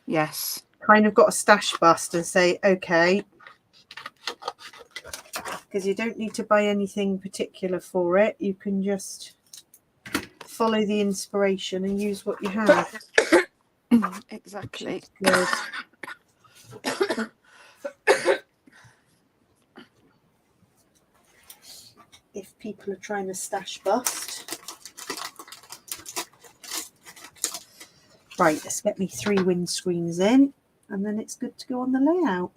Yes. Kind of got a stash bust and say, okay, because you don't need to buy anything particular for it. You can just follow the inspiration and use what you have. Exactly. Good. If people are trying to stash bust. Right, let's get me 3 windscreens in and then it's good to go on the layout.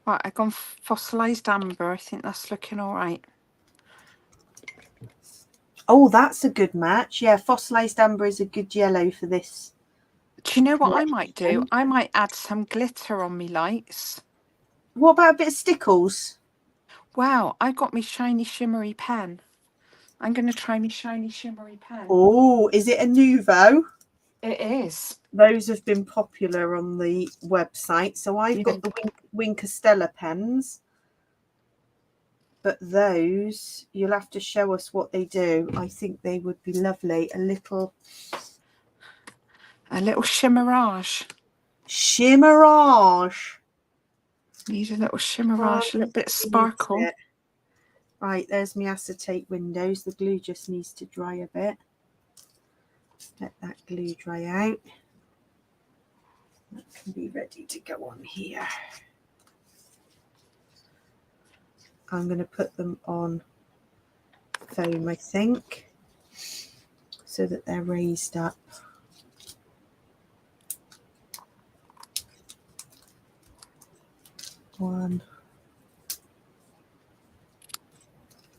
Right, I've gone fossilized amber. I think that's looking all right. Oh, that's a good match. Yeah, fossilized amber is a good yellow for this. Do you know what I might do? I might add some glitter on me lights. What about a bit of stickles? Wow, I got me shiny shimmery pen. I'm going to try me shiny shimmery pen. Oh, is it a Nuvo? It is. Those have been popular on the website. So I've got the Wink Stella pens. But those, you'll have to show us what they do. I think they would be lovely. A little shimmerage. Shimmerage. Need a little shimmerage, a little bit of sparkle. Right, there's my acetate windows. The glue just needs to dry a bit. Let that glue dry out. That can be ready to go on here. I'm going to put them on foam, I think, so that they're raised up. One.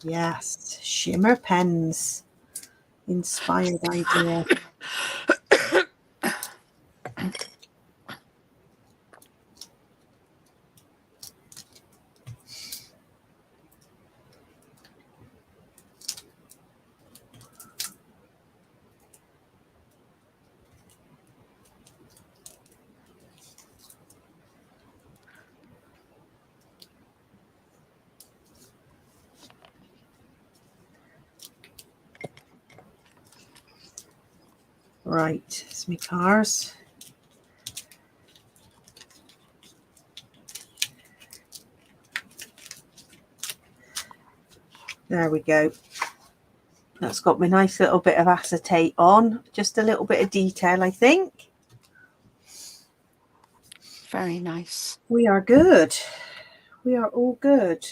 Yes, shimmer pens. Inspired idea. Right, it's my cars. There we go. That's got my nice little bit of acetate on. Just a little bit of detail, I think. Very nice. We are good. We are all good.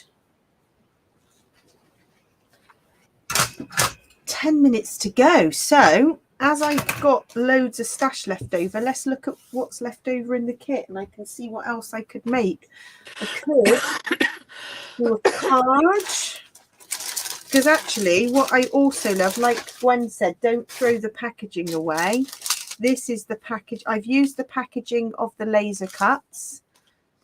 10 minutes to go. So, as I've got loads of stash left over, let's look at what's left over in the kit and I can see what else I could make. I could do a card. Because actually, what I also love, like Gwen said, don't throw the packaging away. This is the package. I've used the packaging of the laser cuts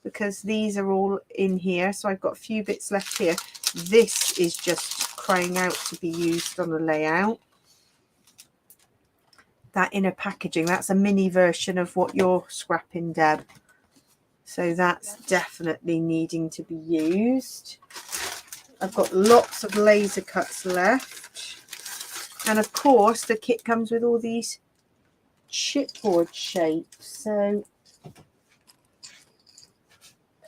because these are all in here. So I've got a few bits left here. This is just crying out to be used on a layout. That inner packaging, that's a mini version of what you're scrapping, Deb. So that's definitely needing to be used. I've got lots of laser cuts left. And of course, the kit comes with all these chipboard shape, so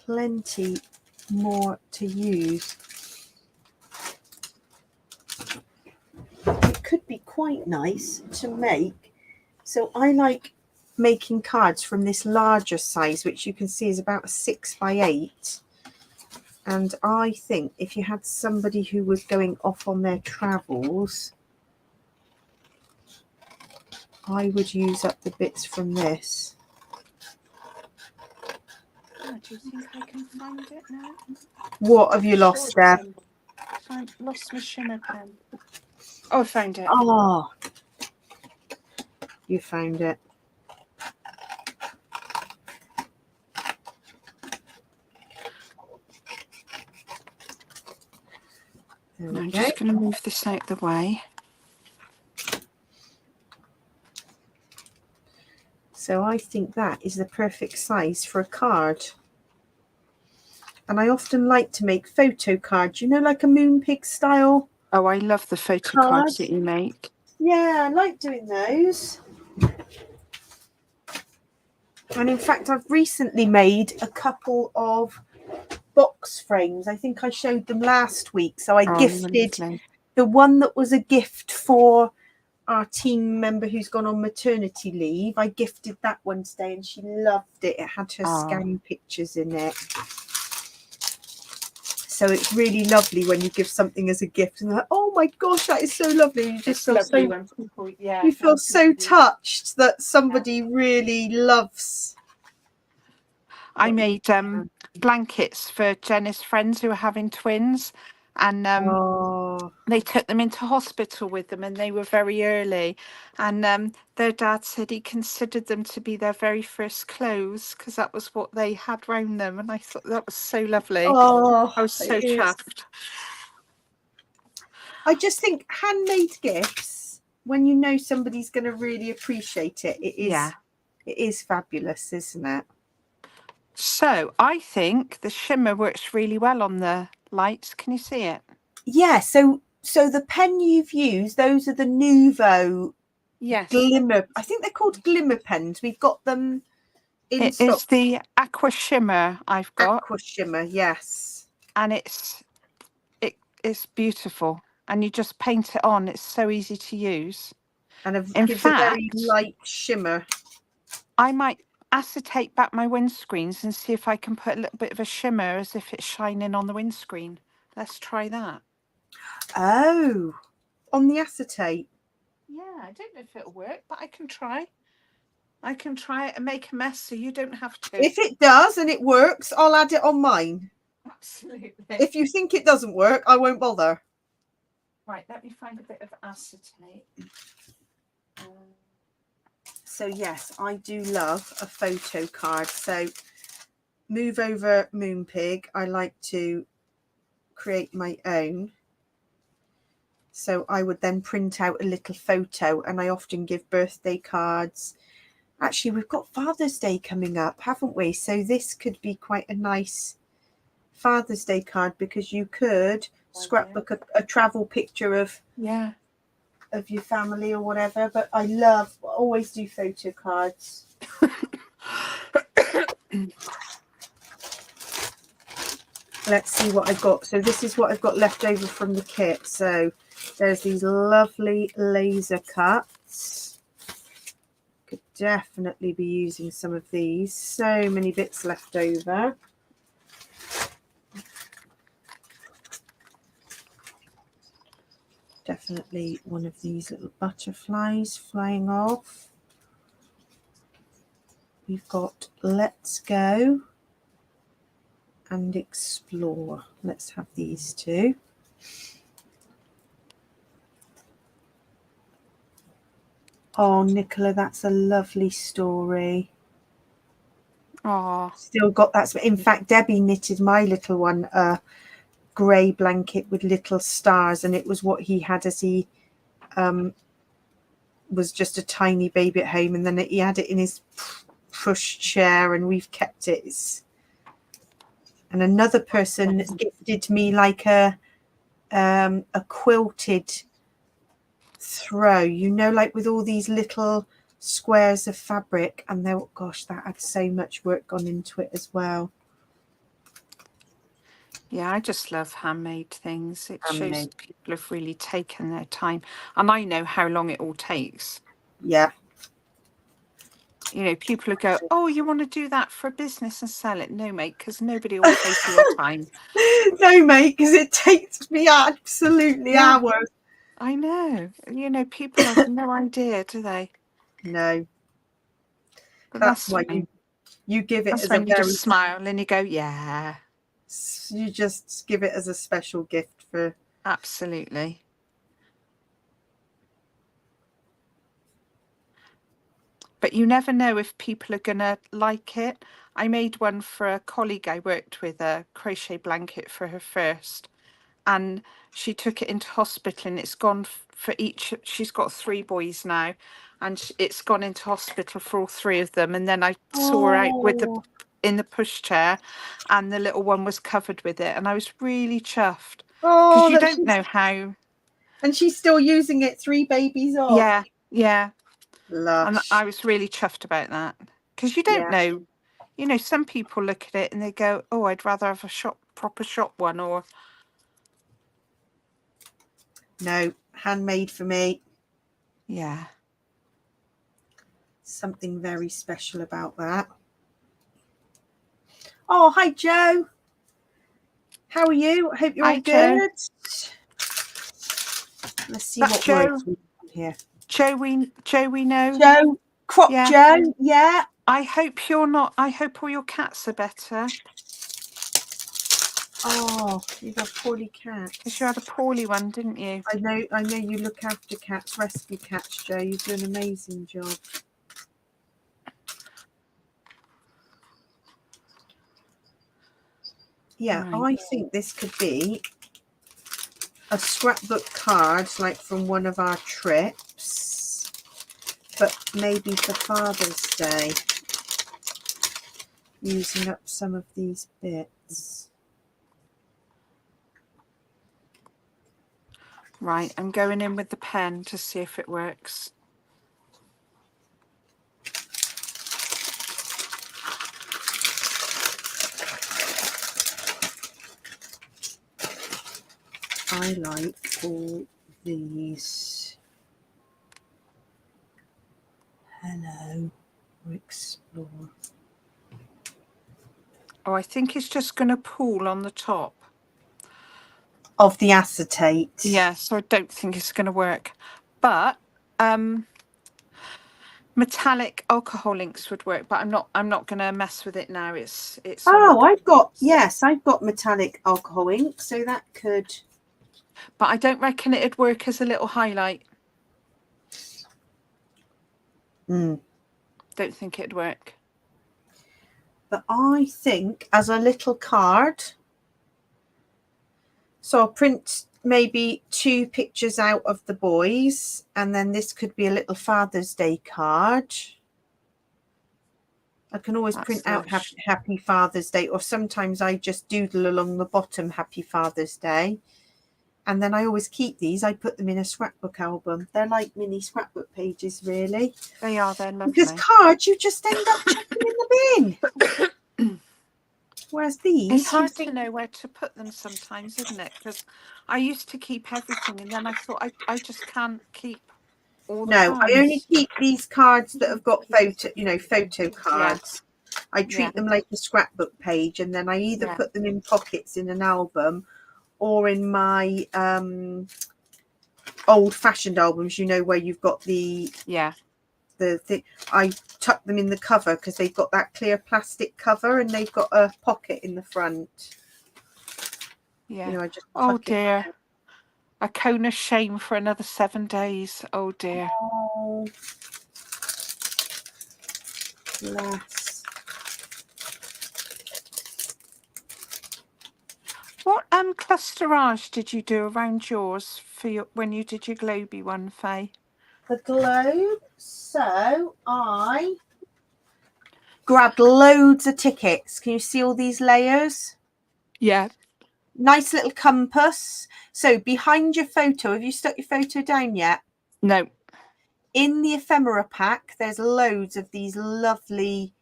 plenty more to use. It could be quite nice to make. So I like making cards from this larger size, which you can see is about a 6x8. And I think if you had somebody who was going off on their travels, I would use up the bits from this. Oh, do you think I can find it now? What have you lost, Deb? I lost my shimmer pen. Oh, I found it. Oh, you found it. I'm just going to move this out of the way. So I think that is the perfect size for a card. And I often like to make photo cards, you know, like a Moonpig style. Oh, I love the photo cards that you make. Yeah, I like doing those. And in fact, I've recently made a couple of box frames. I think I showed them last week. So I gifted lovely. The one that was a gift for our team member who's gone on maternity leave. I gifted that one today and she loved it. It had her scan pictures in it. So it's really lovely when you give something as a gift and they're like, oh my gosh, that is so lovely. You just feel so, you feel so touched that somebody really loves. I made blankets for Jenna's friends who were having twins, and they took them into hospital with them, and they were very early, and their dad said he considered them to be their very first clothes because that was what they had round them, and I thought that was so lovely. I was so chuffed. I just think handmade gifts, when you know somebody's going to really appreciate it, it is fabulous, isn't it? So I think the shimmer works really well on the lights. Can you see it? Yeah, so the pen you've used, those are the Nuvo glimmer. I think they're called glimmer pens. We've got them in stock. It's the Aqua Shimmer I've got. Aqua Shimmer, yes. And it's beautiful. And you just paint it on. It's so easy to use. And it gives a very light shimmer. I might acetate back my windscreens and see if I can put a little bit of a shimmer as if it's shining on the windscreen. Let's try that. Oh, on the acetate. Yeah, I don't know if it'll work, but I can try. I can try it and make a mess so you don't have to. If it does and it works, I'll add it on mine. Absolutely. If you think it doesn't work, I won't bother. Right, let me find a bit of acetate. So yes, I do love a photo card. So move over Moonpig. I like to create my own. So I would then print out a little photo, and I often give birthday cards. Actually, we've got Father's Day coming up, haven't we? So this could be quite a nice Father's Day card, because you could scrapbook a travel picture of your family or whatever. But I always do photo cards. Let's see what I've got. So this is what I've got left over from the kit. So there's these lovely laser cuts. Could definitely be using some of these. So many bits left over. Definitely one of these little butterflies flying off. We've got Let's Go and Explore. Let's have these two. Oh, Nicola, that's a lovely story. Oh, still got that. In fact, Debbie knitted my little one a grey blanket with little stars, and it was what he had as he was just a tiny baby at home, and then he had it in his push chair, and we've kept it. And another person gifted me like a quilted throw, you know, like with all these little squares of fabric, and they, gosh, that had so much work gone into it as well. Yeah, I just love handmade things. It shows Handmade. that people have really taken their time, and I know how long it all takes. Yeah. You know, people who go, oh, you want to do that for a business and sell it? No, mate, because nobody will pay for your time. No, mate, because it takes me absolutely hours. I know. You know, people have no idea, do they? No. But That's why you give it that's as when a you very, just smile and you go, yeah. you just give it as a special gift for. Absolutely. But you never know if people are going to like it. I made one for a colleague I worked with, a crochet blanket for her first. And she took it into hospital, and it's gone for each. She's got 3 boys now, and it's gone into hospital for all 3 of them. And then I saw her out with in the pushchair, and the little one was covered with it. And I was really chuffed, because you don't know how. And she's still using it 3 babies on. Yeah, yeah. Lush. And I was really chuffed about that, because you don't know. You know, some people look at it and they go, oh, I'd rather have a proper shop one, or. No, handmade for me. Yeah. Something very special about that. Oh, hi, Joe. How are you? I hope you're all good. Let's see what words we have here. Joe, we know. Joe, Crop Joe, yeah. I hope you're not. I hope all your cats are better. Oh, you got poorly cats. Because you had a poorly one, didn't you? I know you look after cats, rescue cats, Joe. You do an amazing job. Yeah, right. I think this could be a scrapbook card, like from one of our trips, but maybe for Father's Day, using up some of these bits. Right, I'm going in with the pen to see if it works. I like all these. Hello, explore. Oh, I think it's just going to pool on the top of the acetate. Yeah, so I don't think it's going to work. But metallic alcohol inks would work, but I'm not going to mess with it now. It's Oh, I've got metallic alcohol ink, so that could. But I don't reckon it'd work as a little highlight. Don't think it'd work. But I think as a little card, so I'll print maybe 2 pictures out of the boys, and then this could be a little Father's Day card. I can always print out Happy Father's Day, or sometimes I just doodle along the bottom Happy Father's Day. And then I always keep these. I put them in a scrapbook album. They're like mini scrapbook pages, really. They are. They're lovely. Because cards, you just end up chucking in the bin. Whereas these... It's hard to know where to put them sometimes, isn't it? Because I used to keep everything, and then I thought I just can't keep all the cards. I only keep these cards that have got photo cards. Yeah. I treat them like a scrapbook page, and then I either put them in pockets in an album, or in my old-fashioned albums, where you've got the thing. I tuck them in the cover because they've got that clear plastic cover, and they've got a pocket in the front. Yeah. I just oh dear, a cone of shame for another 7 days. Oh dear. Oh, bless. What clusterage did you do around yours for when you did your globy one, Faye? The globe. So I grabbed loads of tickets. Can you see all these layers? Yeah. Nice little compass. So behind your photo, have you stuck your photo down yet? No. in the ephemera pack, there's loads of these lovely,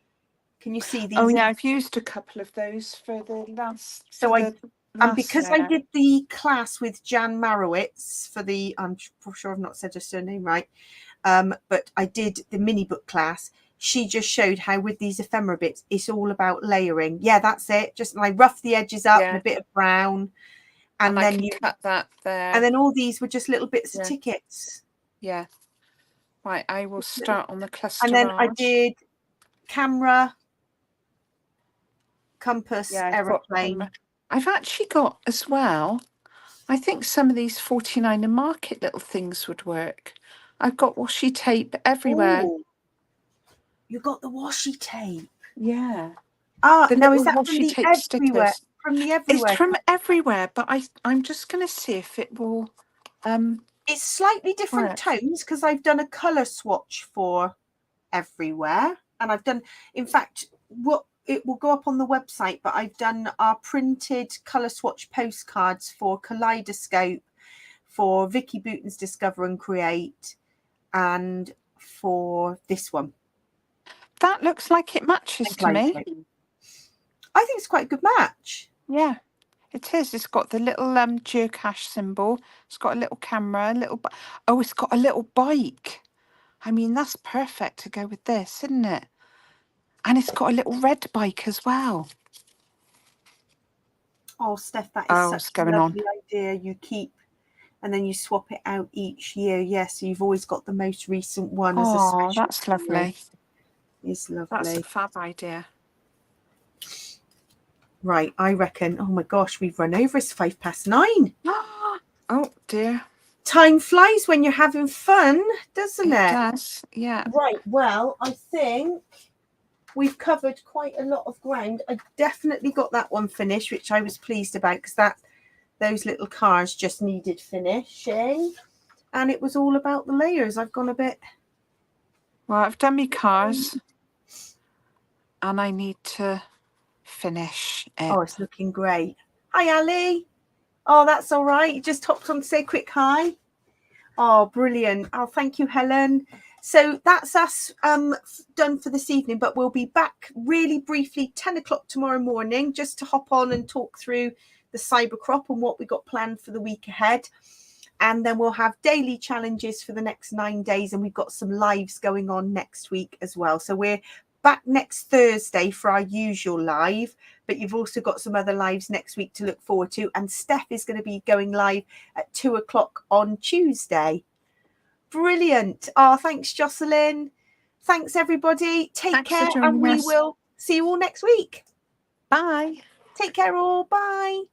can you see these? Oh yeah, I've used a couple of those for the last. So and because I layout. did the class with Jan Marowitz for the, I'm sure I've not said her surname right, but I did the mini book class. She just showed how with these ephemera bits, it's all about layering. Yeah, that's it. Just like rough the edges up and a bit of brown. And then you cut that there. And then all these were just little bits of tickets. Yeah. Right, I will start on the cluster. And then I did camera, compass, aeroplane. I've actually got as well, I think some of these 49er Market little things would work. I've got washi tape everywhere. Ooh, you got the washi tape. Yeah. Now is that from the everywhere? Stickers. From the everywhere? It's from everywhere, but I'm just going to see if it will. It's slightly different tones because I've done a colour swatch for everywhere, and I've done, in fact, it will go up on the website, but I've done our printed colour swatch postcards for Kaleidoscope, for Vicky Booton's Discover and Create, and for this one. That looks like it matches to me. I think it's quite a good match. Yeah, it is. It's got the little geocache symbol. It's got a little camera, it's got a little bike. I mean, that's perfect to go with this, isn't it? And it's got a little red bike as well. Oh, Steph, that is such a lovely idea. You keep, and then you swap it out each year. Yes, so you've always got the most recent one as a special. That's lovely. It's lovely. That's a fab idea. Right, I reckon. Oh my gosh, we've run over. It's 9:05. Oh dear. Time flies when you're having fun, doesn't it? It does, yeah. Right, well, I think we've covered quite a lot of ground. I definitely got that one finished, which I was pleased about because those little cars just needed finishing. And it was all about the layers. I've gone a bit. Well, I've done my cars and I need to finish it. Oh, it's looking great. Hi, Ali. Oh, that's all right. You just hopped on to say a quick hi. Oh, brilliant. Oh, thank you, Helen. So that's us done for this evening, but we'll be back really briefly 10 o'clock tomorrow morning just to hop on and talk through the cyber crop and what we got planned for the week ahead. And then we'll have daily challenges for the next 9 days, and we've got some lives going on next week as well. So we're back next Thursday for our usual live, but you've also got some other lives next week to look forward to. And Steph is going to be going live at 2 o'clock on Tuesday. Brilliant. Oh, thanks, Jocelyn. Thanks, everybody. Take care, and we will see you all next week. Bye. Take care, all. Bye.